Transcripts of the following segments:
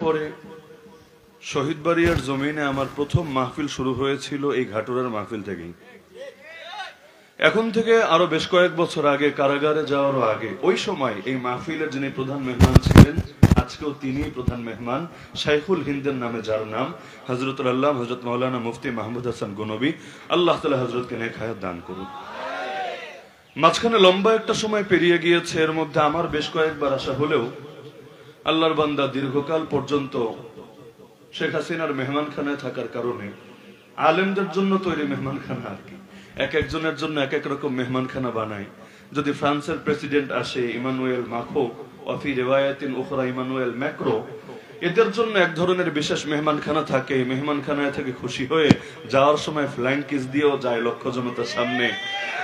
পরে শহীদ বাড়িয়ার জমিনে আমার প্রথম মাহফিল শুরু হয়েছিল এই ঘাটুরার মাহফিল থেকেই। এখন থেকে আরো বেশ কয়েক বছর আগে, কারাগারে যাওয়ারও আগে, ওই সময় এই মাহফিলের যিনি প্রধান মেহমান ছিলেন, আজকেও তিনি প্রধান মেহমান, শাইখুল হিন্দের নামে যার নাম, হযরতুল আল্লাহ হযরত মাওলানা মুফতি মাহমুদ হাসান গনবী, আল্লাহ তাআলা হযরতকে নেক হায়াত দান করুন। মাঝখানে লম্বা একটা সময় পেরিয়ে গিয়েছে, এর মধ্যে আমার বেশ কয়েকবার আসা হলেও আল্লাহর বান্দা দীর্ঘকাল পর্যন্ত শেখ হাসিনার মেহমানখানায় থাকার কারণে, আলেমদের জন্য তৈরি মেহমানখানা আর কি, এক একজনের জন্য এক এক রকম মেহমানখানা বানায়। যদি ফ্রান্সের প্রেসিডেন্ট আসে, ইমানুয়েল মাখো, ওয়াফি রিওয়ায়াতিন উখরা ইমানুয়েল ম্যাক্রো, এদের জন্য এক ধরনের বিশেষ মেহমানখানা থাকে। মেহমানখানায় থেকে খুশি হয়ে যাওয়ার সময় ফ্লাইং কিস দিয়েও যায় লক্ষ জনতার সামনে।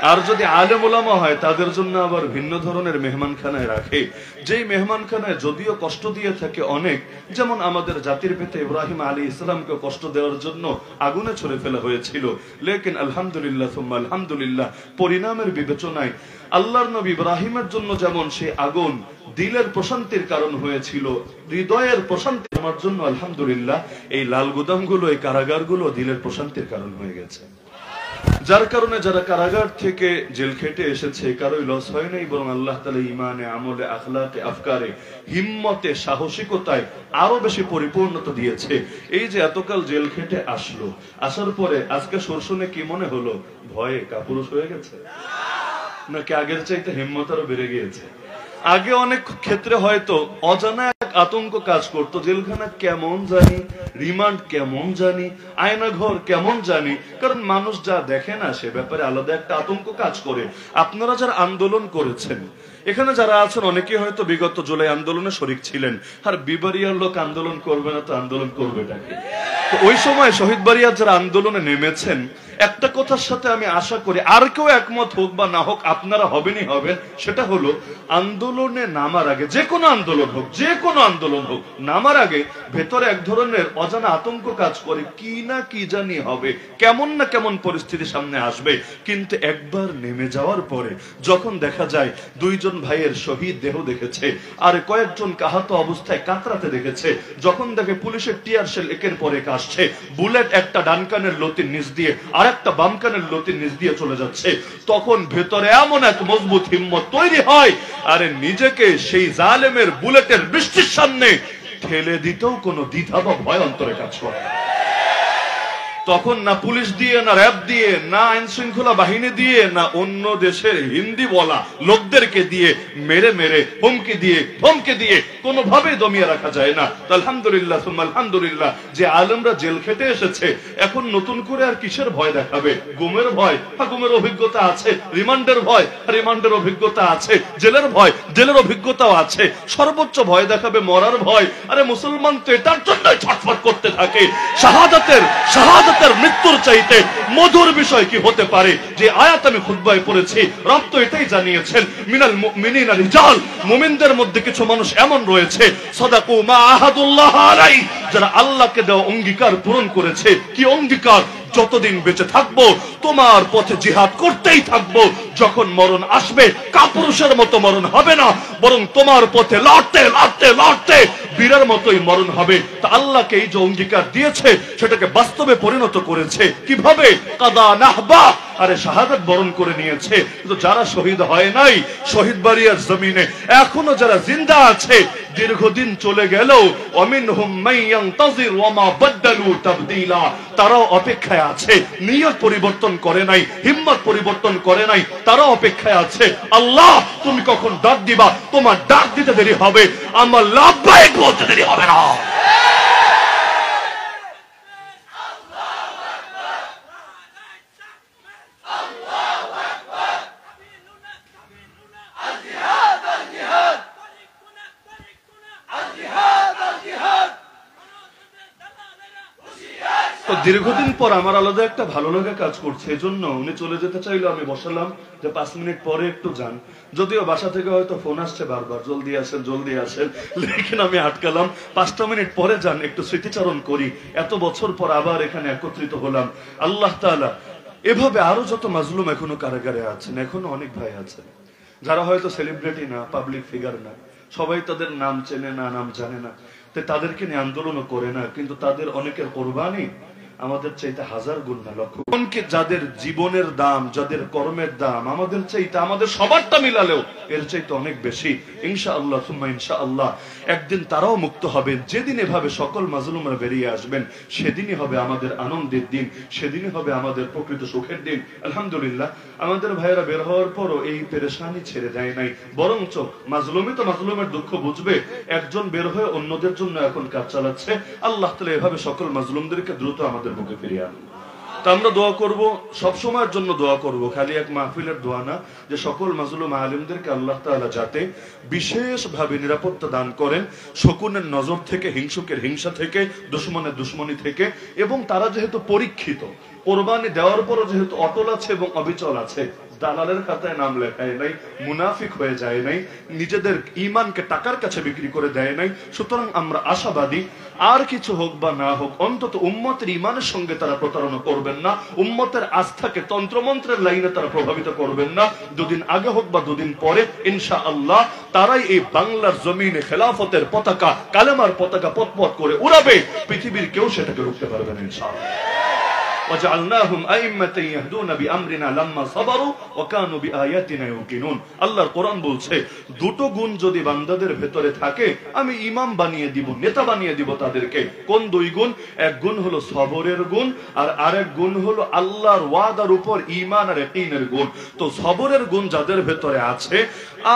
আর যদি আলেম ওলামা হয়, তাদের জন্য আবার ভিন্ন ধরনের মেহমানখানায় রাখে, যেই মেহমানখানায় যদিও কষ্ট দিয়ে থাকে অনেক, যেমন আমাদের জাতির পিতা ইব্রাহিম আলাইহিস সালামকে কষ্ট দেওয়ার জন্য আগুনে ছুড়ে ফেলা হয়েছিল, লেকিন আলহামদুলিল্লাহ সুম্মা আলহামদুলিল্লাহ, পরিণামের বিবেচনায় আল্লাহর নবী ইব্রাহিমের জন্য যেমন সেই আগুন দিলের প্রশান্তির কারণ হয়েছিল, হৃদয়ের প্রশান্তি, আমার জন্য আলহামদুলিল্লাহ এই লাল গুদামগুলো, এই কারাগারগুলো দিলের প্রশান্তির কারণ হয়ে গেছে। যার কারণে যারা কারাগার থেকে জেল খেটে এসেছে, কারোই লস হয় নাই, বরং আল্লাহ তাআলা ঈমানে, আমলে, আখলাকে, আফকারে, হিম্মতে, সাহসিকতায় আরো বেশি পরিপূর্ণতা দিয়েছে। এই যে এতকাল জেল খেটে আসলো, আসার পরে আজকে শুনে কি মনে হলো? ভয়ে কাপুরুষ হয়ে গেছে নাকি আগের চাইতে হিম্মত আরো বেড়ে গিয়েছে? আগে অনেক ক্ষেত্রে হয়তো অজানা এক আতঙ্ক কাজ করতো, জেলখানা কেমন জানি, রিমান্ড কেমন জানি, আয়না ঘর কেমন জানি, কারণ মানুষ যা দেখে না সে ব্যাপারে আলাদা একটা আতঙ্ক কাজ করে। আপনারা যারা আন্দোলন করেছেন, এখানে যারা আছেন অনেকে হয়তো বিগত জুলাই আন্দোলনে শরিক ছিলেন। আর বিবাড়িয়ার লোক আন্দোলন করবে না তো আন্দোলন করবে নাকি? তো ওই সময় শহীদ বাড়িয়ার যারা আন্দোলনে নেমেছেন, একটা কথার সাথে আমি আশা করি আর কেউ একমত হোক বা না হোক, আপনারা হবেনই হবেন, সেটা হলো আন্দোলনে নামার আগে, যে কোনো আন্দোলন হোক, যে কোনো আন্দোলন হোক, নামার আগে ভেতরে এক ধরনের অজানা আতঙ্ক কাজ করে, কি না কি জানি হবে, কেমন না কেমন পরিস্থিতি সামনে আসবে। কিন্তু একবার নেমে যাওয়ার পরে যখন দেখা যায় দুইজন ভাইয়ের শহীদ দেহ দেখেছে, আর কয়েকজন আহত অবস্থায় কাতরাতে দেখেছে, যখন দেখে পুলিশের টিয়ার শেল একের পর এক আসছে, বুলেট একটা ডান কানের লতির নিচ দিয়ে আর একটা বাম কানের লতির নিচ দিয়ে চলে যাচ্ছে, তখন ভেতরে এমন এক মজবুত হিম্মত তৈরি হয়, আরে নিজেকে সেই জালেমের বুলেটের বৃষ্টির সামনে ঠেলে দিতেও কোনো দ্বিধা বা ভয় অন্তরে কাজ করে। তখন না পুলিশ দিয়ে, না র্যাব দিয়ে, না আইন শৃঙ্খলা বাহিনী দিয়ে, না অন্য দেশের হিন্দি বলা লোকদেরকে দিয়ে মেরে মেরে, হুমকি দিয়ে, ধমকি দিয়ে কোনোভাবেই দমিয়ে রাখা যায় না। তো আলহামদুলিল্লাহ সুম্মা আলহামদুলিল্লাহ, যে আলেমরা জেল খেটে এসেছে, এখন নতুন করে আর কিসের ভয় দেখাবে? গুমের ভয়? হ্যাঁ, গুমের অভিজ্ঞতা আছে। রিমান্ডের ভয়? রিমান্ডের অভিজ্ঞতা আছে। জেলের ভয়? জেলের অভিজ্ঞতাও আছে। সর্বোচ্চ ভয় দেখাবে মরার ভয়। আরে মুসলমান তো এটার জন্যই ছটফট করতে থাকে। শাহাদাতের মৃত্যুর চাইতে মধুর বিষয় কি হতে পারে? যে আয়াত আমি খুতবায় পড়েছি, রব তো এটাই জানিয়েছেন, মিনাল মুমিনিনা রিজাল, মুমিনদের মধ্যে কিছু মানুষ এমন রয়েছে, সাদাকু মা আহাদুল্লাহ আলাই, যারা আল্লাহকে দেওয়া অঙ্গীকার পূরণ করেছে। কি অঙ্গীকার? যতদিন বেঁচে থাকবো তোমার পথে জিহাদ করতেই থাকবো, যখন মরণ আসবে কাপুরুষের মতো মরণ হবে না, বরং তোমার পথে লড়তে লড়তে লড়তে বীরের মতোই মরণ হবে। তা আল্লাহকে এই যে অঙ্গীকার দিয়েছে, সেটাকে বাস্তবে পরিণত করেছে কিভাবে? কাদা নাহবা, আরে শাহাদাত বরণ করে নিয়েছে। কিন্তু যারা শহীদ হয় নাই, শহীদ বাড়িয়ার জমিনে এখনো যারা জিন্দা আছে, দীর্ঘদিন চলে গেলেও ওয়ামিনহুম মান ইয়ানতাজির ওয়া মা বাদদালু তাবদীলা, তারাও অপেক্ষায় আছে, নিয়ত পরিবর্তন করে নাই, হিম্মত পরিবর্তন করে নাই, তারাও অপেক্ষায় আছে। আল্লাহ তুমি কখন ডাক দিবা? তোমার ডাক দিতে দেরি হবে, আমার লাভবাহিক বলতে দেরি হবে না। দীর্ঘদিন পর আমার আলাদা একটা ভালো লাগা কাজ করছে, এজন্য উনি চলে যেতে চাইলো, আমি বসালাম যে 5 মিনিট পরে একটু যান। যদিও বাসা থেকে হয়তো ফোন আসছে বারবার, জলদি আসেন জলদি আসেন, লেকিন আমি আটকালাম, 5টা মিনিট পরে যান, একটু স্মৃতিচারণ করি। এত বছর পর আবার এখানে একত্রিত হলাম। আল্লাহ তাআলা এভাবে আরো যত মাজলুম এখনো কারাগারে আছেন, এখনো অনেক ভাই আছেন যারা হয়তো সেলিব্রিটি না, পাবলিক ফিগার না, সবাই তাদের নাম চেনে না, নাম জানে না, তাদেরকে নিয়ে আন্দোলনও করে না, কিন্তু তাদের অনেকের কোরবানি আমাদের চাইতে হাজার গুণ না লক্ষ। যাদের জীবনের দাম, যাদের কর্মের দাম আমাদের চাইতে, আমাদের সবারটা মিলালেও এর চাইতে অনেক বেশি। ইনশাআল্লাহ সুম্মা ইনশাআল্লাহ একদিন তারাও মুক্ত হবেন। যেদিন এভাবে সকল মাজলুমরা বেরিয়ে আসবেন, সেদিনই হবে আমাদের আনন্দের দিন, সেদিনই হবে আমাদের প্রকৃত সুখের দিন। আলহামদুলিল্লাহ আমাদের ভাইয়েরা বের হওয়ার পরও এই পেরেশানি ছেড়ে দেয় নাই, বরঞ্চ মাজলুমই তো মাজলুমের দুঃখ বুঝবে, একজন বের হয়ে অন্যদের জন্য এখন কাজ চালাচ্ছে। আল্লাহ তাআলা এভাবে সকল মাজলুমদেরকে দ্রুত আমাদের বুকে ফিরিয়ে আনুন। তা আমরা দোয়া করব, সব সময়ের জন্য দোয়া করব, খালি এক মাহফিলের দোয়া না, যে সকল মাজলুম আলেমদেরকে আল্লাহ তাআলা যাতে বিশেষভাবে নিরাপত্তা দান করেন শকুনের নজর থেকে, হিংসুকের হিংসা থেকে, দুশমনের দুশমনি থেকে। এবং তারা যেহেতু পরীক্ষিত, কোরবানি দেওয়ার পরও যেহেতু অটল আছে এবং অবিচল আছে, দালালের খাতায় নাম লেখায় নাই, মুনাফিক হয়ে যায় নাই, নিজেদের ঈমানকে টাকার কাছে বিক্রি করে দেয় নাই। সুতরাং আমরা আশাবাদী, আর কিছু হোক বা না হোক, অন্তত উম্মতের ঈমানের সঙ্গে তারা প্রতারণা করবেন না, উম্মতের আস্থাকে তন্ত্রমন্ত্রের লাইনে তারা প্রভাবিত করবেন না। দুদিন আগে হোক বা দুদিন পরে ইনশাআল্লাহ তারাই এই বাংলার জমিনে খেলাফতের পতাকা, কালেমার পতাকা পথ করে উড়াবে, পৃথিবীর কেউ সেটাকে রুখতে পারবে না ইনশাআল্লাহ। وجعلناهم أئمة يهدون بأمرنا لما صبروا وكانوا بآياتنا يوقنون। আল্লাহর কোরআন বলছে, দুটো গুণ যদি বান্দাদের ভেতরে থাকে আমি ইমাম বানিয়ে দিব, নেতা বানিয়ে দিব তাদেরকে। কোন দুই গুণ? এক গুণ হলো সবরের গুণ, আর আরেক গুণ হলো আল্লাহর ওয়াদার উপর ঈমান আর ইয়াকিনের গুণ। তো সবরের গুণ যাদের ভেতরে আছে,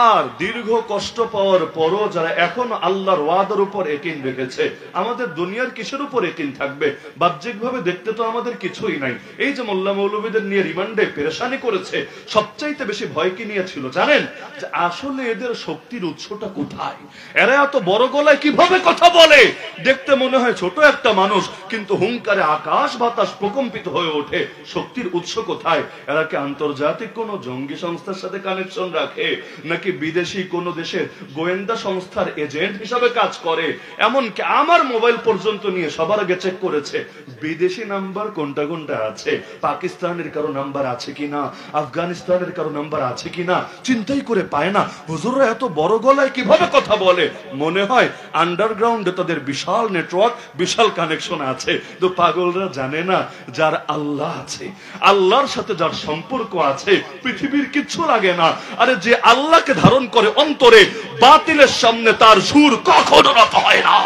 আর দীর্ঘ কষ্ট পাওয়ার পরও যারা এখন আল্লাহর ওয়াদার উপর ইয়াকিন রেখেছে, আমাদের দুনিয়ার কিসের উপর ইয়াকিন থাকবে? বাহ্যিকভাবে দেখতে তো আমাদের কিছুই নাই। এই যে মোল্লা মৌলবীদের নিয়ে রিমান্ডে পেরেশানি করেছে, সবচাইতে বেশি ভয় কি নিয়ে ছিল জানেন? যে আসলে এদের শক্তির উৎসটা কোথায়? এরা এত বড় গলায় কিভাবে কথা বলে? দেখতে মনে হয় ছোট একটা মানুষ, কিন্তু হুঙ্কারে আকাশ বাতাস প্রকম্পিত হয়ে ওঠে। শক্তির উৎস কোথায়? এরা কি আন্তর্জাতিক কোন জঙ্গি সংস্থার সাথে কানেকশন রাখে, নাকি বিদেশি কোন দেশের গোয়েন্দা সংস্থার এজেন্ট হিসাবে কাজ করে? এমনকি আমার মোবাইল পর্যন্ত নিয়ে সবার আগে চেক করেছে বিদেশি নাম্বার কোনটা কোনটা আছে, পাকিস্তানের কারো নাম্বার আছে কিনা, আফগানিস্তানের কারো নাম্বার আছে কিনা, চিন্তাই করে পায় না। হুজুররা এত বড় গলায় কিভাবে কথা বলে? মনে হয় আন্ডারগ্রাউন্ডে তাদের বিশাল নেটওয়ার্ক, বিশাল কানেকশন আছে। তো পাগলরা জানে না, যার আল্লাহ আছে, আল্লাহর সাথে যার সম্পর্ক আছে, পৃথিবীর কিচ্ছু লাগে না। আরে যে আল্লাহকে ধারণ করে অন্তরে, বাতিলের সামনে তার সুর কখনো নত হয় না।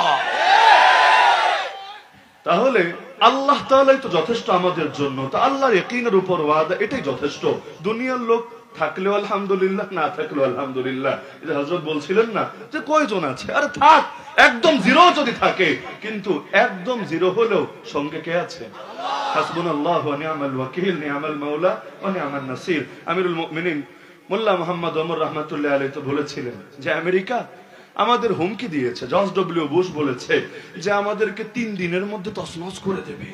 তাহলে আল্লাহ তাআলাই তো যথেষ্ট আমাদের জন্য। তো আল্লাহর ইয়াকিনের উপর ওয়াদা, এটাই যথেষ্ট। দুনিয়ার লোক থাকলেও আলহামদুলিল্লাহ, না থাকলেও আলহামদুলিল্লাহ। যে হযরত বলছিলেন না যে কয়জন আছে, আরে থাক, একদম জিরো যদি থাকে, কিন্তু একদম জিরো হলেও সঙ্গে কে আছে? হাসবুনাল্লাহু ওয়া নি'মাল ওয়াকিল, নি'মাল মাওলা ওয়া নি'মান নাসির। আমিরুল মুমিনিন মোল্লা মুহাম্মদ ওমর রাহমাতুল্লাহি আলাইহি তো বলেছিলেন যে আমেরিকা আমাদের হুমকি দিয়েছে, জর্জ ডব্লিউ বুশ বলেছে যে আমাদেরকে 3 দিনের মধ্যে তছনছ করে দেবে,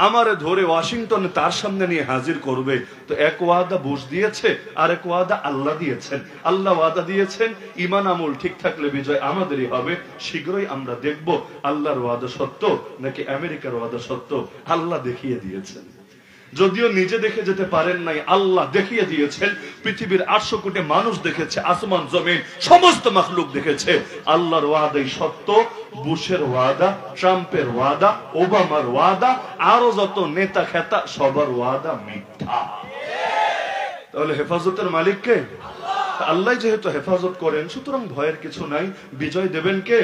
আমারে ধরে ওয়াশিংটনে তার সামনে নিয়ে হাজির করবে। তো এক ওয়াদা বুশ দিয়েছে, আর এক ওয়াদা আল্লাহ দিয়েছেন। আল্লাহ ওয়াদা দিয়েছেন ঈমান আমল ঠিক থাকলে বিজয় আমাদেরই হবে। শীঘ্রই আমরা দেখব আল্লাহর ওয়াদা সত্য নাকি আমেরিকার ওয়াদা সত্য। আল্লাহ দেখিয়ে দিয়েছেন, যদিও নিজে দেখে যেতে পারেন নাই, আল্লাহ দেখিয়ে দিয়েছেন। পৃথিবীর 800 কোটি মানুষ দেখেছে, আসমান জমিন সমস্ত মাখলুক দেখেছে। আল্লাহর ওয়াদাই সত্য, বুশের ওয়াদা, ট্রাম্পের ওয়াদা, ওবামার ওয়াদা, আরো যত নেতা খেতা সবার ওয়াদা মিথ্যা। তাহলে হেফাজতের মালিক কে? আল্লাহ যেহেতু হেফাজত করেন, সুতরাং ভয়ের কিছু নাই। বিজয় দেবেন কে?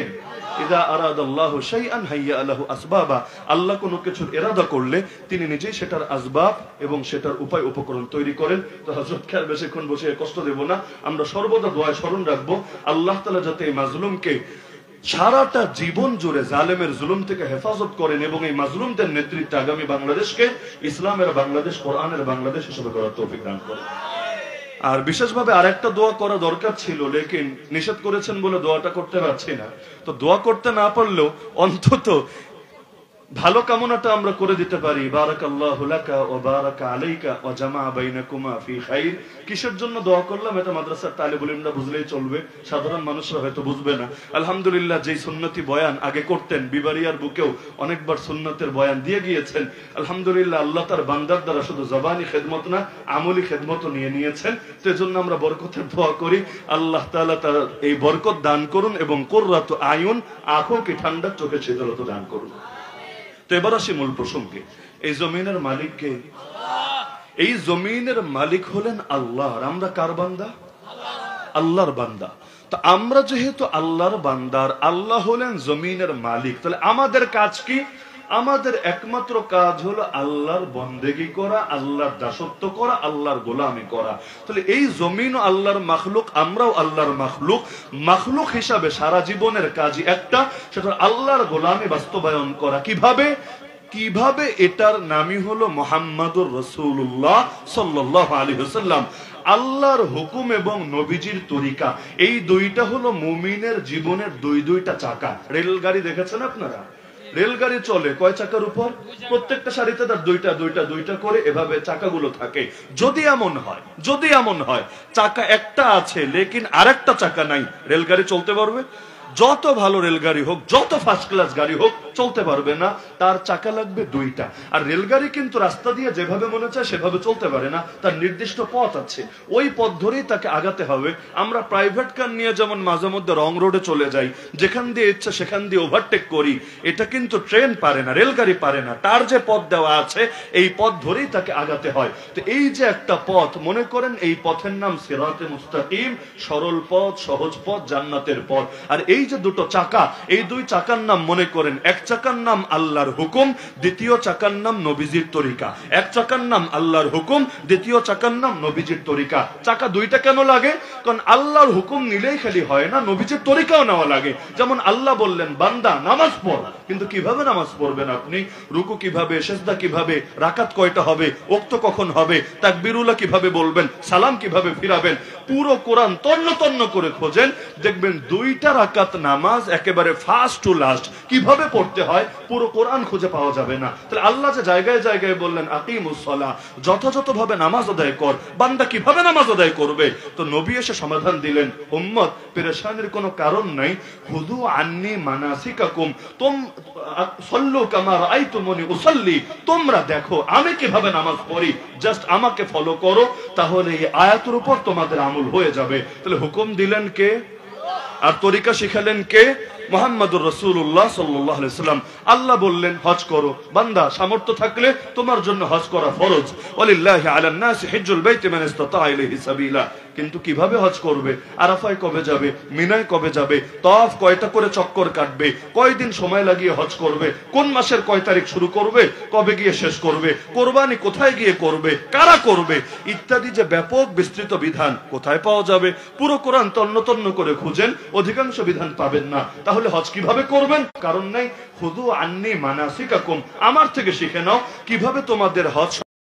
ইযা আরাদাল্লাহু শাইআন হাইয়া লাহু আসবাবা। আল্লাহ কোনো কিছুর ইরাদা করলে তিনি নিজেই সেটার আসবাব এবং সেটার উপায় উপকরণ তৈরি করেন। তো হযরতকে আর বেশিক্ষণ বসে কষ্ট দেব না, আমরা সর্বদা দোয়ায় স্মরণ রাখবো আল্লাহ তাআলা যাতে এই মাজলুমকে সারাটা জীবন জুড়ে জালেমের জুলুম থেকে হেফাজত করেন এবং এই মাজলুমদের নেতৃত্বে আগামী বাংলাদেশকে ইসলামের বাংলাদেশ, কোরআনের বাংলাদেশ হিসেবে করার তৌফিক দান করেন। আর বিশেষভাবে আরেকটা দোয়া করা দরকার ছিল, লেকিন নিষেধ করেছেন বলে দোয়াটা করতে পারছি না। তো দোয়া করতে না পারলেও অন্তত ভালো কামনাটা আমরা করে দিতে পারি, বারাকাল্লাহু লাকা ওয়া বারাকা আলাইকা ওয়া জামা বাইনাকুমা ফি খাইর। কিসের জন্য দোয়া করলাম এটা মাদ্রাসার তালিবুল ইলমরা বুঝলেই চলবে, সাধারণ মানুষরা হয়তো বুঝবে না। আলহামদুলিল্লাহ, যেই সুন্নতি বয়ান আগে করতেন, বিবারিয়ার বুকেও অনেকবার সুন্নতের বয়ান দিয়ে গিয়েছেন। আলহামদুলিল্লাহ, আল্লাহ তার বান্দার দ্বারা শুধু জবানি খেদমত না, আমলি খেদমতও নিয়ে নিয়েছেন। তো এজন্য আমরা বরকতের দোয়া করি, আল্লাহ তাআলা তার এই বরকত দান করুন এবং কুররাতু আয়ুন, আঁখোকে ঠান্ডা, চোখে শীতলতা দান করুন। তো এবার আসি মূল প্রসঙ্গে। এই জমিনের মালিক কে? এই জমিনের মালিক হলেন আল্লাহ। আর আমরা কার বান্দা? আল্লাহর বান্দা। তো আমরা যেহেতু আল্লাহর বান্দার, আল্লাহ হলেন জমিনের মালিক, তাহলে আমাদের কাজ কি? আমাদের একমাত্র কাজ হলো আল্লাহর বন্দেগি করা, আল্লাহর দাসত্ব করা, আল্লাহর গোলামি করা। তাহলে এই জমিন আল্লাহর মাখলুক, আমরাও আল্লাহর মাখলুক। মাখলুক হিসাবে সারা জীবনের কাজই একটা, সেটা আল্লাহর গোলামি বাস্তবায়ন করা। কিভাবে? কিভাবে? এটার নামই হলো মুহাম্মাদুর রাসূলুল্লাহ সাল্লাল্লাহু আলাইহি ওয়াসাল্লাম। আল্লাহর হুকুম এবং নবীজির তরিকা, এই দুইটা হলো মুমিনের জীবনের দুইটা চাকা। রেলগাড়ি দেখেছেন আপনারা? রেলগাড়ি চলে কয় চাকার উপর? প্রত্যেকটা সারিতে তার দুইটা করে এভাবে চাকাগুলো থাকে। যদি এমন হয় চাকা একটা আছে লেকিন আরেকটা চাকা নাই, রেলগাড়ি চলতে পারবে? যত ভালো রেলগাড়ি হোক, যত ফার্স্ট ক্লাস গাড়ি হোক, চলতে পারবে না। তার চাকা লাগবে দুইটা। আর রেলগাড়ি কিন্তু রাস্তা দিয়ে যেভাবে মনে চায় সেভাবে চলতে পারে না, তার নির্দিষ্ট পথ আছে, ওই পথ ধরেই তাকে আগাতে হবে। আমরা প্রাইভেট কার নিয়ে যেমন মাঝে মধ্যে রং রোডে চলে যাই, যেখান দিয়ে ইচ্ছা সেখান দিয়ে ওভারটেক করি, এটা কিন্তু ট্রেন পারে না, রেলগাড়ি পারে না। তার যে পথ দেওয়া আছে এই পথ ধরেই তাকে আগাতে হয়। তো এই যে একটা পথ, মনে করেন এই পথের নাম সিরাতে মুস্তাকিম, সরল পথ, সহজ পথ, জান্নাতের পথ। আর এই যে দুটো চাকা, এই দুই চাকার নাম মনে করেন, এক চাকার নাম আল্লাহর হুকুম, দ্বিতীয় চাকার নাম নবীজির তরিকা। এক চাকার নাম আল্লাহর হুকুম, দ্বিতীয় চাকার নাম নবীজির তরিকা। চাকা দুইটা কেন লাগে? কারণ আল্লাহর হুকুম নিলেই খালি হয় না, নবীজির তরিকাও নেওয়া লাগে। যেমন আল্লাহ বললেন, বান্দা নামাজ পড়, কিন্তু কিভাবে নামাজ পড়বেন আপনি? রুকু কিভাবে, সেজদা কিভাবে, রাকাত কয়টা হবে, ওক্ত কখন হবে, তাকবীরুল্লাহ কিভাবে বলবেন, সালাম কিভাবে ফিরাবেন, পুরো কোরআন তন্ন করে খোঁজেন, দেখবেন দুইটা রাকাত নামাজ একেবারে ফার্স্ট টু লাস্ট কিভাবে পড়তে হয় পুরো কোরআন খুঁজে পাওয়া যাবে না। তাহলে আল্লাহ যে জায়গায় জায়গায় বললেন আকিমুস সালাহ, যথাযথভাবে নামাজ আদায় কর, বান্দা কিভাবে নামাজ আদায় করবে? তো নবী এসে সমাধান দিলেন, উম্মত পেরেশানির কোনো কারণ নাই, খুযু আন্নী মানাসিকাকুম, সাল্লু কামা রাআইতুমুনি উসাল্লি, তোমরা দেখো আমি কিভাবে নামাজ পড়ি, জাস্ট আমাকে ফলো করো, তাহলে এই আয়াতের উপর তোমাদের আমল হয়ে যাবে। তাহলে হুকুম দিলেন কে? আর তরিকা শিখালেন কে? মুহাম্মাদুর রাসূলুল্লাহ সাল্লাল্লাহু আলাইহি ওয়াসাল্লাম। আল্লাহ বললেন হজ করো, বান্দা সামর্থ্য থাকলে তোমার জন্য হজ করা ফরজ। ওয়ালিল্লাহি আলান নাসি হিজ্জুল বাইতি মান ইসতাতা ইলাইহি সাবিলা। কিন্তু কিভাবে হজ করবে? আরাফায় কবে যাবে, মিনায় কবে যাবে, তাওয়াফ কয়টা করে চক্কর কাটবে, কয়দিন সময় লাগিয়ে হজ করবে, কোন মাসের কয় তারিখ শুরু করবে, কবে গিয়ে শেষ করবে, কোরবানি কোথায় গিয়ে করবে, কারা করবে, ইত্যাদি যে ব্যাপক বিস্তৃত বিধান কোথায় পাওয়া যাবে? পুরো কোরআন তন্ন করে খুঁজেন, অধিকাংশ বিধান পাবেন না। তাহলে হজ কিভাবে করবেন? কারণ নাই, খুযু আন্নী মানাসিকাকুম, আমার থেকে শিখে নাও কিভাবে তোমাদের হজ